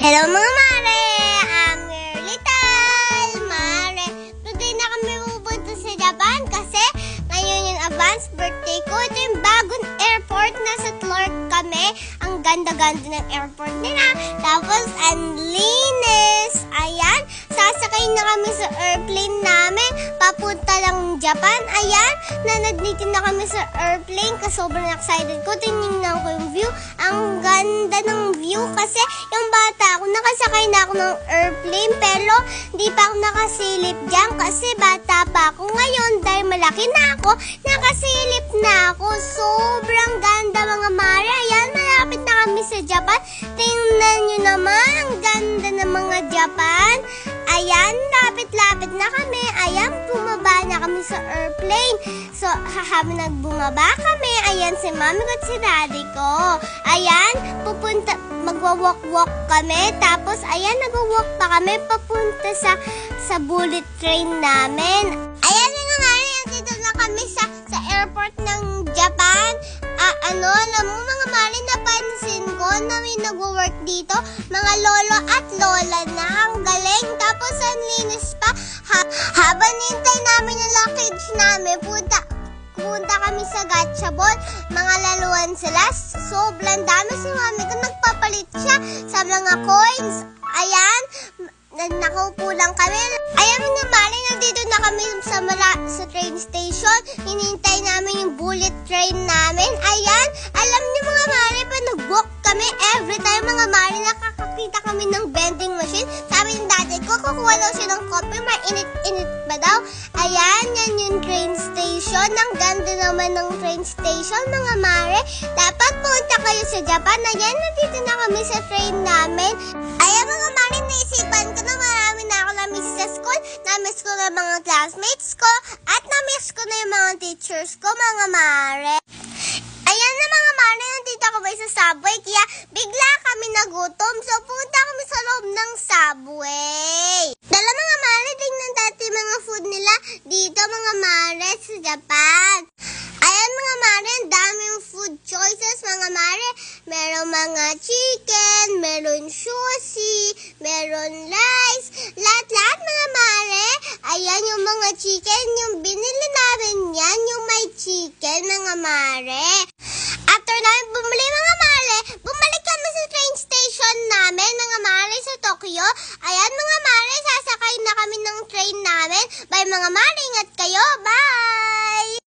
Hello mga mare! I'm your little mare. Today na kami pupunta sa Japan kasi ngayon yung advance birthday ko. Ito yung bagong airport. Nasa Clark kami. Ang ganda-ganda ng airport nila. Tapos ang linis. Ayan. Sasakay na kami sa airplane namin. Papunta lang Japan. Ayan. Nanadnitin na kami sa airplane kasi sobrang excited ko. Tinignan ko yung view. Ang ganda ng view kasi yung bata ako, nakasakay na ako ng airplane pero hindi pa ako nakasilip dyan kasi bata pa ako. Ngayon dahil malaki na ako, nakasilip na ako. Sobrang ganda mga mare. Ayan, malapit na kami sa Japan. Tingnan nyo naman, ang ganda ng mga Japan. Ayan, lapit-lapit na kami. Ayan, bumaba na kami sa airplane. So, habang nagbumaba kami, ayan si mami ko at si daddy ko. Ayan, magwa-walk-walk kami. Tapos, ayan, nag-walk pa kami papunta sa bullet train namin. Ayan mga mare, dito na kami sa airport ng Japan. Alam mo mga mare, napansin ko na may nag-work dito. Mga lolo at lola na. Ang galing. Tapos, ang linis pa. Habang nintay namin yung luggage namin, punta kami sa gacha ball. Mga laruan sila. Sobrang dami si mami ko. Nagpapalit siya sa mga coins. Ayan. Nakaupo lang kami. Ayan mga mare, nandito na kami sa train station. Hinintay namin yung bullet train namin. Ayan. Alam niyo mga mare, pa nag-walk kami every time mga mare, nakakakita kami ng vending machine. Sabi ng dati ko, kukuha daw siya ng coffee. Mainit-init ba daw? Ayan, yan yung train station. Ang ganda naman ng train station mga mare. Dapat punta kayo sa Japan. Ayan, nandito na kami sa train namin. Ayan mga mare, naisipan ko na marami na ako na-miss sa school. Na-miss ko na mga classmates ko. At na-miss ko na yung mga teachers ko mga mare. Ayan na mga mare, nandito ako ba sa subway. Kaya bigla kami nagutom. So punta kami sa loob ng subway. Dala mga mare, tingnan dati mga food nila dito mga mare sa Japan. Ayan mga mare, ang daming food choices mga mare. Meron mga chicken, meron sushi, meron rice, lahat-lahat mga mare. Ayan yung mga chicken, yung binili namin yan, yung may chicken mga mare. After namin bumili mga mare, bumalik kami sa train station namin mga mare sa Tokyo. Ayan mga mare, sasakay na kami ng train namin. Bye mga mare, ingat kayo, bye!